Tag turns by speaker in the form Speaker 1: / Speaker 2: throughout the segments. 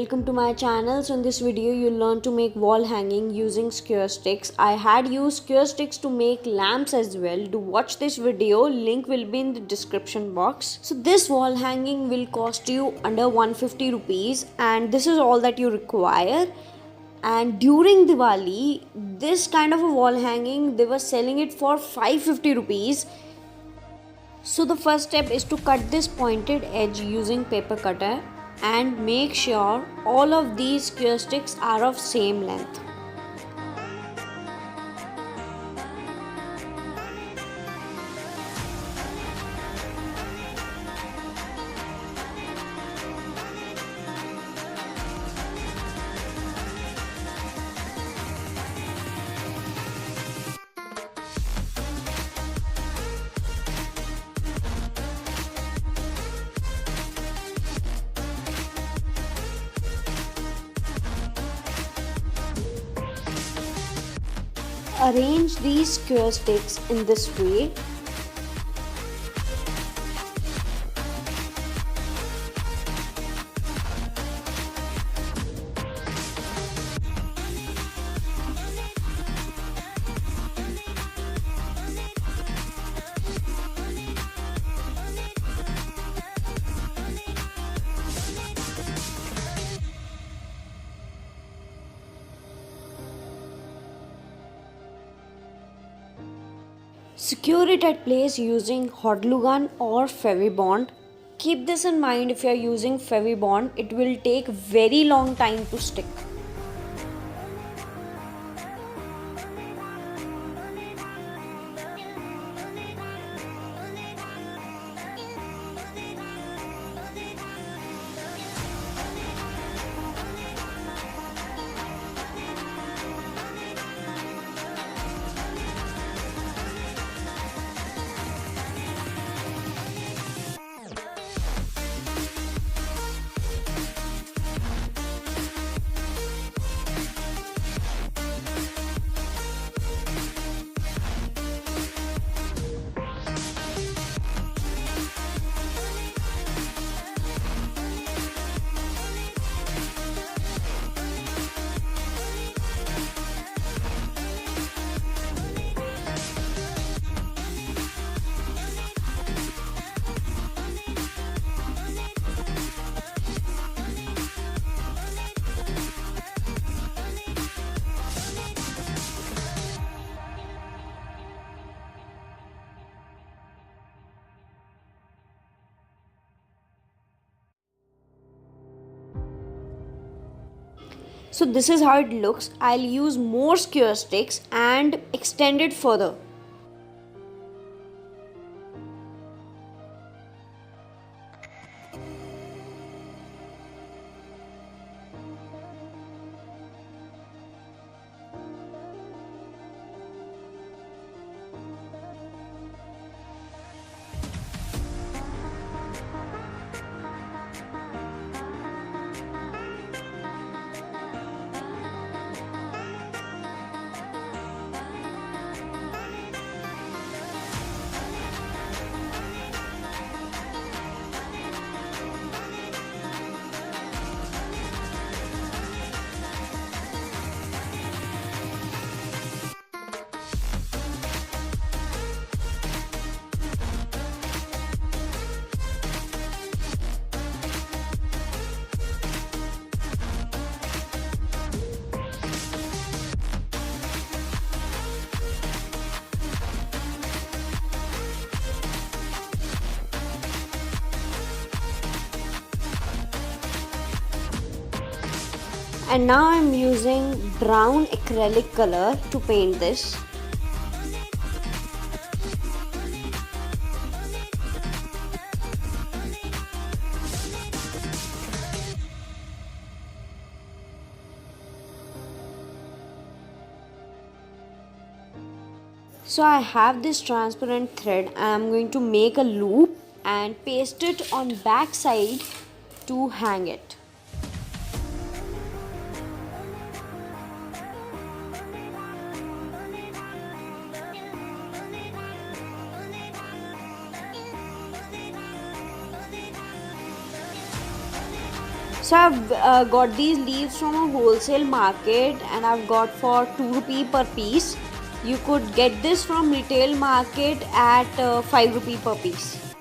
Speaker 1: welcome to my channel. So in this video you'll learn to make wall hanging using skewer sticks. I had used skewer sticks to make lamps as well. To watch this video, link will be in the description box. So this wall hanging will cost you under 150 rupees and this is all that you require. And during Diwali, this kind of a wall hanging, they were selling it for 550 rupees. So the first step is to cut this pointed edge using paper cutter and make sure all of these skewer sticks are of same length. Arrange these skewer sticks in this way. Secure it at place using hot glue gun or Fevibond. Keep this in mind, if you are using Fevibond, it will take very long time to stick. So this is how it looks. I'll use more skewer sticks and extend it further. And now I'm using brown acrylic color to paint this. So I have this transparent thread. I'm going to make a loop and paste it on back side to hang it. So I've got these leaves from a wholesale market and I've got for 2 rupee per piece. You could get this from retail market at 5 rupee per piece.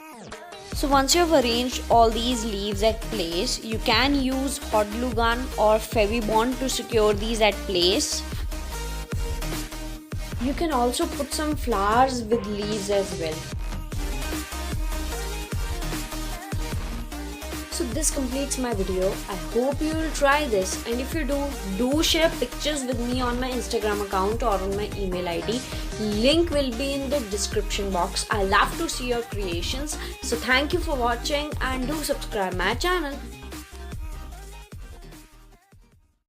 Speaker 1: So once you have arranged all these leaves at place, you can use hot glue gun or Fevibond to secure these at place. You can also put some flowers with leaves as well. So this completes my video. I hope you will try this, and if you do share pictures with me on my Instagram account or on my email ID. Link will be in the description box. I love to see your creations. So thank you for watching and do subscribe my channel.